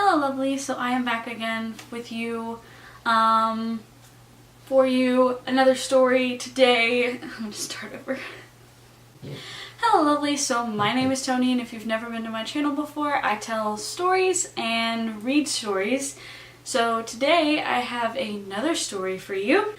Hello lovely, so I am back again with you, for you, another story today. I'm gonna start over. Hello lovely, so my name is Tony, and if you've never been to my channel before, I tell stories and read stories. So today I have another story for you.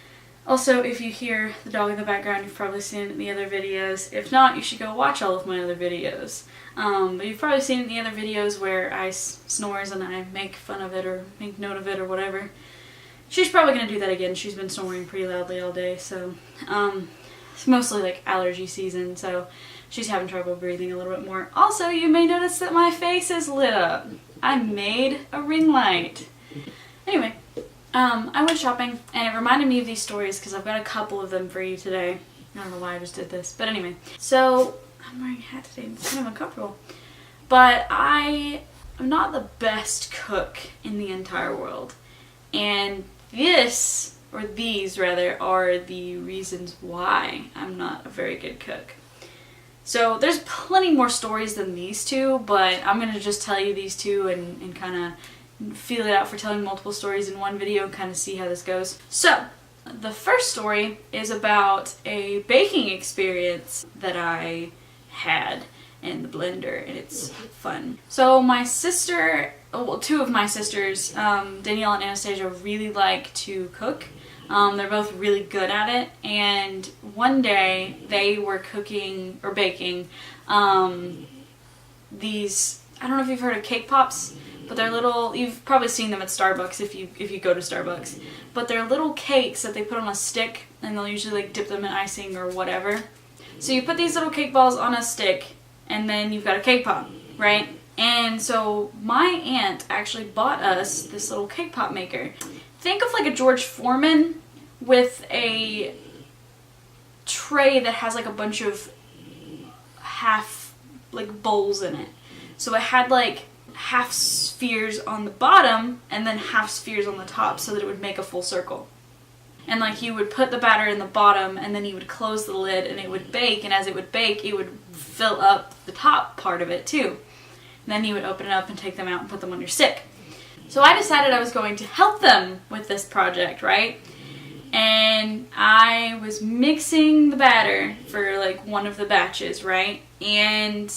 Also, if you hear the dog in the background, you've probably seen it in the other videos. If not, you should go watch all of my other videos. But you've probably seen it in the other videos where I snores and I make fun of it or make note of it or whatever. She's probably going to do that again. She's been snoring pretty loudly all day, so it's mostly like allergy season, so she's having trouble breathing a little bit more. Also, you may notice that my face is lit up. I made a ring light. Anyway, I went shopping and it reminded me of these stories because I've got a couple of them for you today. I don't know why I just did this, but anyway. So, I'm wearing a hat today, it's kind of uncomfortable. But I am not the best cook in the entire world. And these rather, are the reasons why I'm not a very good cook. So there's plenty more stories than these two, but I'm going to just tell you these two and kind of feel it out for telling multiple stories in one video and kind of see how this goes. So, the first story is about a baking experience that I had in the blender, and it's fun. So my sister, well, two of my sisters, Danielle and Anastasia, really like to cook. They're both really good at it, and one day they were cooking or baking these, I don't know if you've heard of cake pops, but they're little, you've probably seen them at Starbucks if you go to Starbucks, but they're little cakes that they put on a stick, and they'll usually like dip them in icing or whatever. So you put these little cake balls on a stick, and then you've got a cake pop, right? And so my aunt actually bought us this little cake pop maker. Think of like a George Foreman with a tray that has like a bunch of half like bowls in it. So it had like half spheres on the bottom and then half spheres on the top so that it would make a full circle. And like you would put the batter in the bottom and then you would close the lid and it would bake, and as it would bake it would fill up the top part of it too. And then you would open it up and take them out and put them on your stick. So I decided I was going to help them with this project, right? And I was mixing the batter for like one of the batches, right? And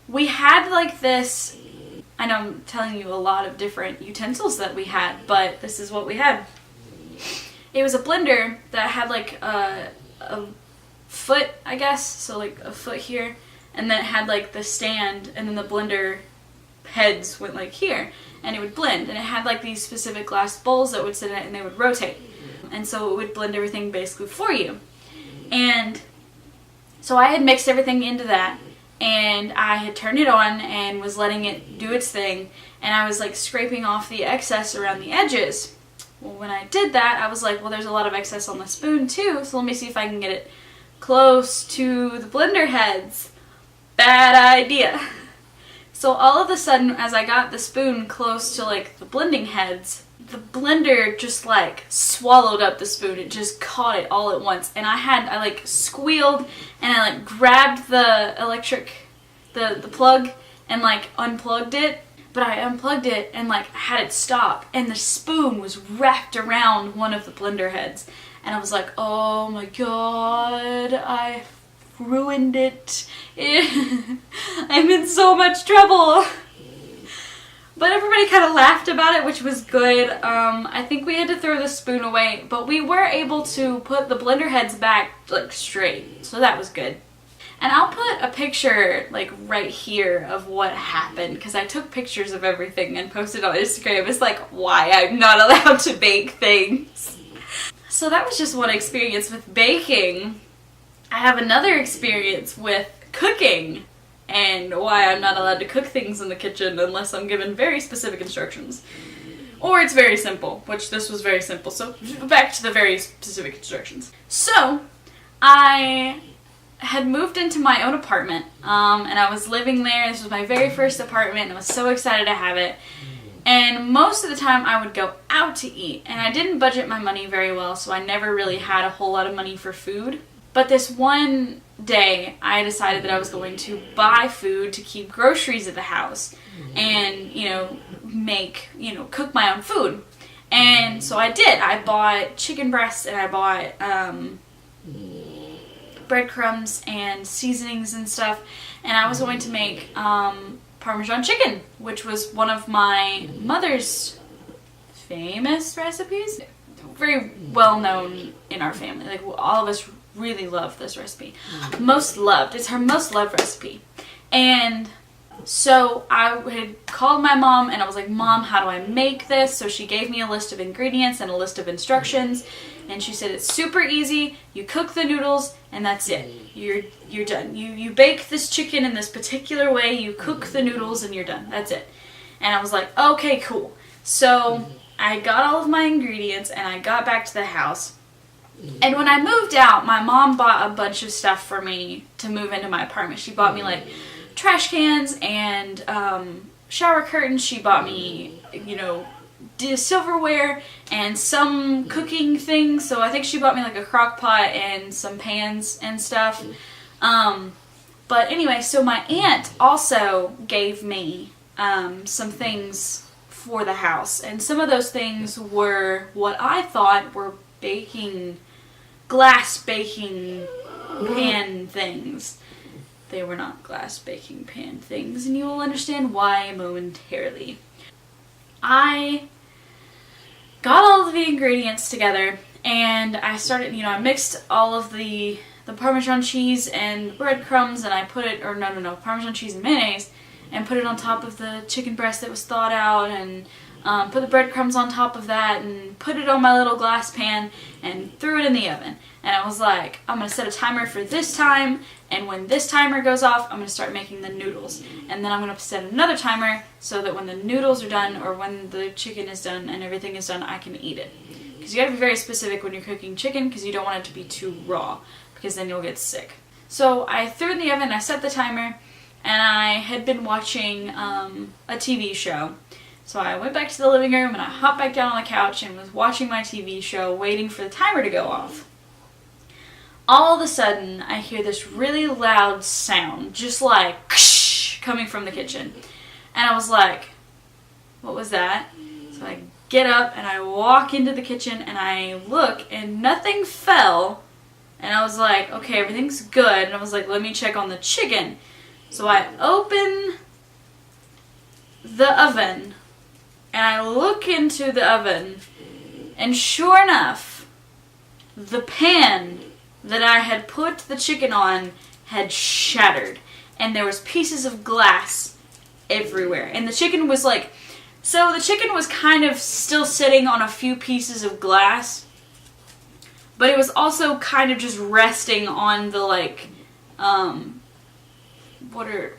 we had like this, I know I'm telling you a lot of different utensils that we had, but this is what we had. It was a blender that had like a foot, I guess, so like a foot here, and then it had like the stand, and then the blender heads went like here, and it would blend, and it had like these specific glass bowls that would sit in it and they would rotate, and so it would blend everything basically for you. And so I had mixed everything into that, and I had turned it on and was letting it do its thing, and I was like scraping off the excess around the edges. Well, when I did that, I was like, well, there's a lot of excess on the spoon too, so let me see if I can get it close to the blender heads. Bad idea. So all of a sudden, as I got the spoon close to like the blending heads, the blender just like swallowed up the spoon. It just caught it all at once, and I like squealed, and I like grabbed the the plug and like unplugged it. But I unplugged it and like had it stop, and the spoon was wrapped around one of the blender heads, and I was like, oh my god, I ruined it. I'm in so much trouble. But everybody kind of laughed about it, which was good. I think we had to throw the spoon away, but we were able to put the blender heads back like straight, so that was good. And I'll put a picture like right here of what happened, because I took pictures of everything and posted on Instagram. It's like why I'm not allowed to bake things. So that was just one experience with baking. I have another experience with cooking and why I'm not allowed to cook things in the kitchen unless I'm given very specific instructions. Or it's very simple, which this was very simple. So back to the very specific instructions. So I had moved into my own apartment, and I was living there. This was my very first apartment, and I was so excited to have it. And most of the time I would go out to eat, and I didn't budget my money very well, so I never really had a whole lot of money for food. But this one day, I decided that I was going to buy food to keep groceries at the house and, you know, cook my own food. And so I did. I bought chicken breasts and I bought breadcrumbs and seasonings and stuff. And I was going to make Parmesan chicken, which was one of my mother's famous recipes. Very well known in our family. Like, all of us really love this recipe. Most loved. It's her most loved recipe. And so I had called my mom and I was like, Mom, how do I make this? So she gave me a list of ingredients and a list of instructions. And she said, it's super easy. You cook the noodles and that's it. You're done. You bake this chicken in this particular way. You cook the noodles and you're done. That's it. And I was like, okay, cool. So I got all of my ingredients and I got back to the house. And when I moved out, my mom bought a bunch of stuff for me to move into my apartment. She bought me like trash cans and shower curtains. She bought me, you know, silverware and some cooking things. So I think she bought me like a crock pot and some pans and stuff. But anyway, so my aunt also gave me some things for the house. And some of those things were what I thought were glass baking pan things. They were not glass baking pan things, and you will understand why momentarily. I got all of the ingredients together and I started, you know, I mixed all of the Parmesan cheese and breadcrumbs and I put it, or no, Parmesan cheese and mayonnaise, and put it on top of the chicken breast that was thawed out, and put the breadcrumbs on top of that and put it on my little glass pan and threw it in the oven. And I was like, I'm going to set a timer for this time, and when this timer goes off, I'm going to start making the noodles. And then I'm going to set another timer so that when the noodles are done, or when the chicken is done and everything is done, I can eat it. Because you got to be very specific when you're cooking chicken, because you don't want it to be too raw, because then you'll get sick. So I threw it in the oven, I set the timer, and I had been watching a TV show. So I went back to the living room and I hopped back down on the couch and was watching my TV show, waiting for the timer to go off. All of a sudden, I hear this really loud sound, just like coming from the kitchen. And I was like, what was that? So I get up and I walk into the kitchen and I look and nothing fell. And I was like, okay, everything's good. And I was like, let me check on the chicken. So I open the oven and I look into the oven, and sure enough, the pan that I had put the chicken on had shattered, and there was pieces of glass everywhere. And the chicken was like, so the chicken was kind of still sitting on a few pieces of glass, but it was also kind of just resting on the like, what are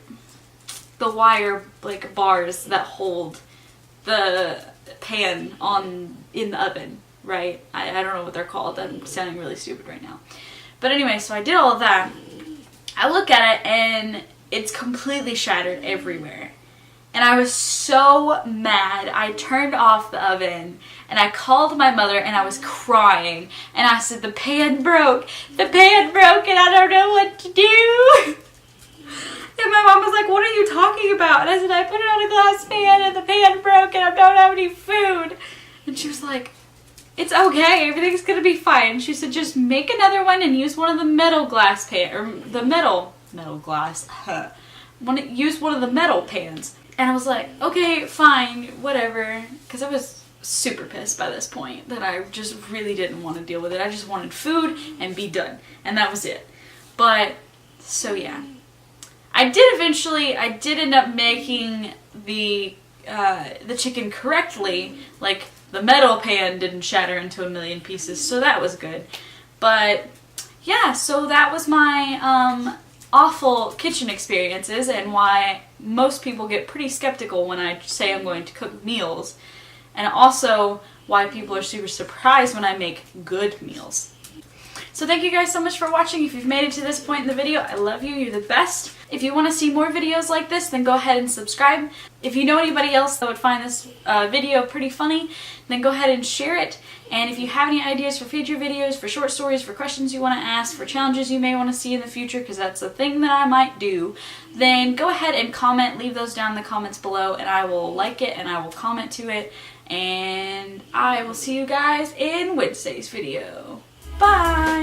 the wire like bars that hold the pan in the oven, right? I don't know what they're called. I'm sounding really stupid right now. But anyway, so I did all of that. I look at it and it's completely shattered everywhere. And I was so mad. I turned off the oven and I called my mother and I was crying. And I said, the pan broke. The pan broke and I don't know what to do. And my mom was like, what are you talking about? And I said, I put it on a glass pan and the pan broke and I don't have any food. And she was like, it's okay, everything's gonna be fine. She said, just make another one and use one of the metal glass pan, or the metal glass. Use one of the metal pans. And I was like, okay, fine, whatever. Because I was super pissed by this point that I just really didn't want to deal with it. I just wanted food and be done. And that was it. But, so yeah. I did end up making the chicken correctly. Like, the metal pan didn't shatter into a million pieces, so that was good. But, yeah, so that was my awful kitchen experiences and why most people get pretty skeptical when I say I'm going to cook meals. And also why people are super surprised when I make good meals. So thank you guys so much for watching. If you've made it to this point in the video, I love you. You're the best. If you want to see more videos like this, then go ahead and subscribe. If you know anybody else that would find this video pretty funny, then go ahead and share it. And if you have any ideas for future videos, for short stories, for questions you want to ask, for challenges you may want to see in the future, because that's a thing that I might do, then go ahead and comment, leave those down in the comments below, and I will like it and I will comment to it. And I will see you guys in Wednesday's video. Bye!